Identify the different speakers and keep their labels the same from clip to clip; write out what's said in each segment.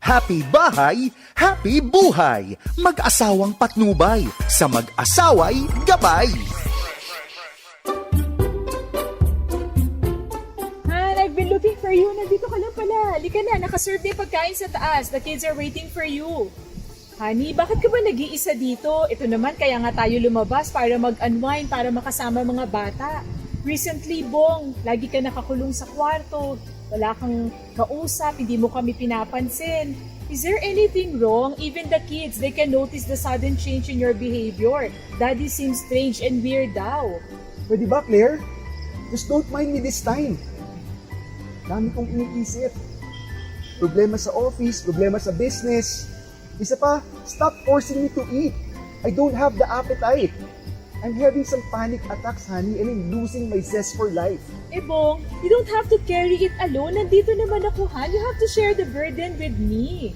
Speaker 1: Happy bahay, happy buhay. Mag-asawang patnubay, sa mag-asaway gabay.
Speaker 2: Han, I've been looking for you. Nandito ka lang pala. Halika na, nakaserve na yung pagkain sa taas. The kids are waiting for you. Honey, bakit ka ba nag-iisa dito? Ito naman, kaya nga tayo lumabas para mag-unwind, para makasama mga bata. Recently, Bong, lagi ka nakakulong sa kwarto. Wala kang kausap, hindi mo kami pinapansin. Is there anything wrong? Even the kids, they can notice the sudden change in your behavior. Daddy seems strange and weird daw.
Speaker 3: Pwede ba, Claire? Just don't mind me this time. Dami kong iniisip. Problema sa office, problema sa business. Isa pa, stop forcing me to eat. I don't have the appetite. I'm having some panic attacks, honey, and I'm losing my zest for life.
Speaker 2: Eh Bong, you don't have to carry it alone. Nandito naman ako, Han. You have to share the burden with me.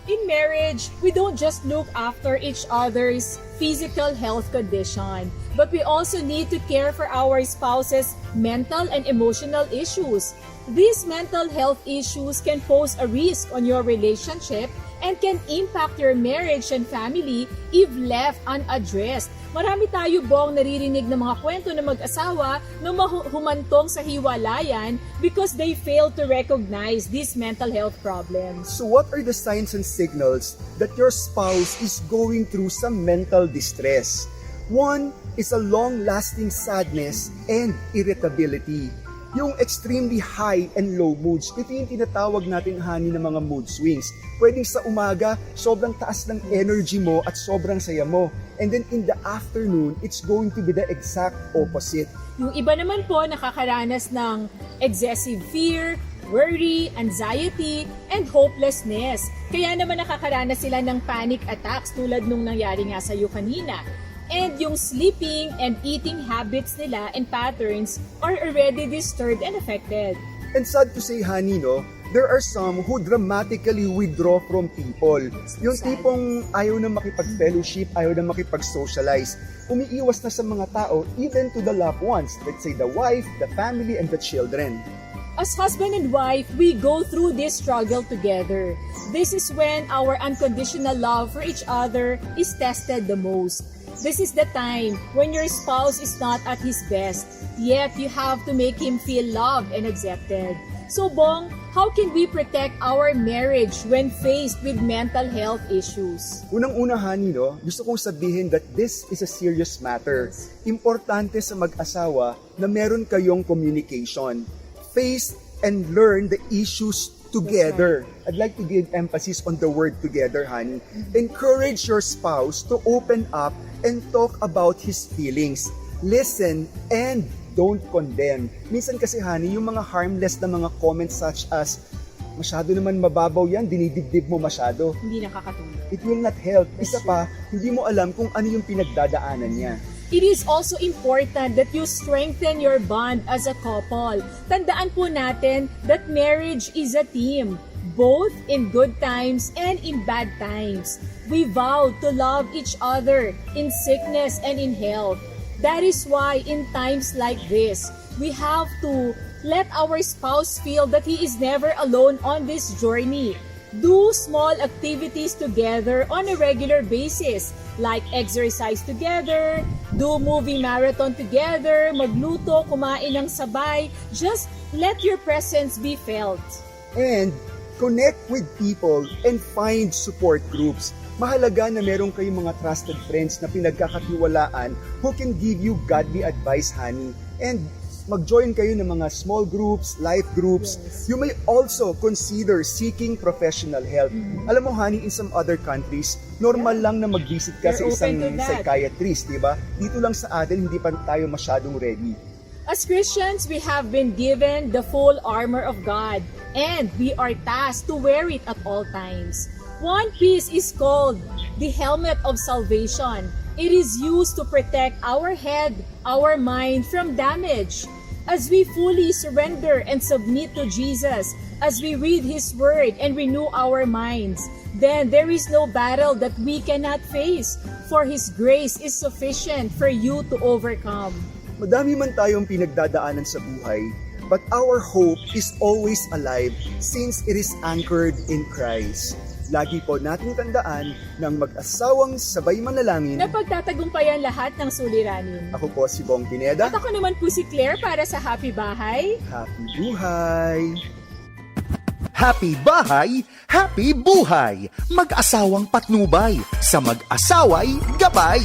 Speaker 2: In marriage, we don't just look after each other's physical health condition, but we also need to care for our spouse's mental and emotional issues. These mental health issues can pose a risk on your relationship and can impact your marriage and family if left unaddressed. Marami tayo, Bong, naririnig ng mga kwento ng mag-asawa na humantong sa hiwalayan because they fail to recognize these mental health problems.
Speaker 3: So what are the signs and signals that your spouse is going through some mental distress? One is a long-lasting sadness and irritability. Yung extremely high and low moods, ito yung tinatawag natin, honey, ng mga mood swings. Pwedeng sa umaga, sobrang taas ng energy mo at sobrang saya mo. And then in the afternoon, it's going to be the exact opposite.
Speaker 2: Yung iba naman po nakakaranas ng excessive fear, worry, anxiety, and hopelessness. Kaya naman nakakaranas sila ng panic attacks tulad nung nangyari nga sa'yo kanina. And yung sleeping and eating habits nila and patterns are already disturbed and affected.
Speaker 3: And sad to say, honey, no, there are some who dramatically withdraw from people. Yung tipong ayaw na makipag-fellowship, ayaw na makipag-socialize. Umiiwas na sa mga tao, even to the loved ones. Let's say the wife, the family, and the children.
Speaker 2: As husband and wife, we go through this struggle together. This is when our unconditional love for each other is tested the most. This is the time when your spouse is not at his best, yet you have to make him feel loved and accepted. So, Bong, how can we protect our marriage when faced with mental health issues?
Speaker 3: Unang-una, honey, no, gusto kong sabihin that this is a serious matter. Importante sa mag-asawa na meron kayong communication. Face and learn the issues together. I'd like to give emphasis on the word together, honey. Encourage your spouse to open up and talk about his feelings. Listen and don't condemn. Minsan kasi, honey, yung mga harmless na mga comments such as, masyado naman mababaw yan, dinidibdib mo masyado.
Speaker 2: Hindi nakakatulong.
Speaker 3: It will not help. Isa pa, hindi mo alam kung ano yung pinagdadaanan niya.
Speaker 2: It is also important that you strengthen your bond as a couple. Tandaan po natin that marriage is a team, both in good times and in bad times. We vow to love each other in sickness and in health. That is why in times like this, we have to let our spouse feel that he is never alone on this journey. Do small activities together on a regular basis, like exercise together, do movie marathon together, magluto, kumain ng sabay. Just let your presence be felt.
Speaker 3: And connect with people and find support groups. Mahalaga na meron kayong mga trusted friends na pinagkakatiwalaan who can give you godly advice, honey. And mag-join kayo ng mga small groups, life groups.
Speaker 2: Yes.
Speaker 3: You may also consider seeking professional help. Alam mo, honey, in some other countries, normal lang na mag-visit ka sa
Speaker 2: They're
Speaker 3: isang
Speaker 2: open to that.
Speaker 3: psychiatrist, di ba? Dito lang sa atin, hindi pa tayo masyadong ready.
Speaker 2: As Christians, we have been given the full armor of God, and we are tasked to wear it at all times. One piece is called the helmet of salvation. It is used to protect our head, our mind from damage. As we fully surrender and submit to Jesus, as we read His Word and renew our minds, then there is no battle that we cannot face, for His grace is sufficient for you to overcome.
Speaker 3: Madami man tayong pinagdadaanan sa buhay, but our hope is always alive since it is anchored in Christ. Lagi po nating tandaan ng mag-asawang sabay manalangin.
Speaker 2: Na pagtatagumpayan lahat ng suliranin.
Speaker 3: Ako po si Bong Pineda.
Speaker 2: At ako naman po si Claire para sa Happy Bahay.
Speaker 3: Happy buhay!
Speaker 1: Happy bahay, happy buhay. Mag-asawang patnubay, sa mag-asaway gabay.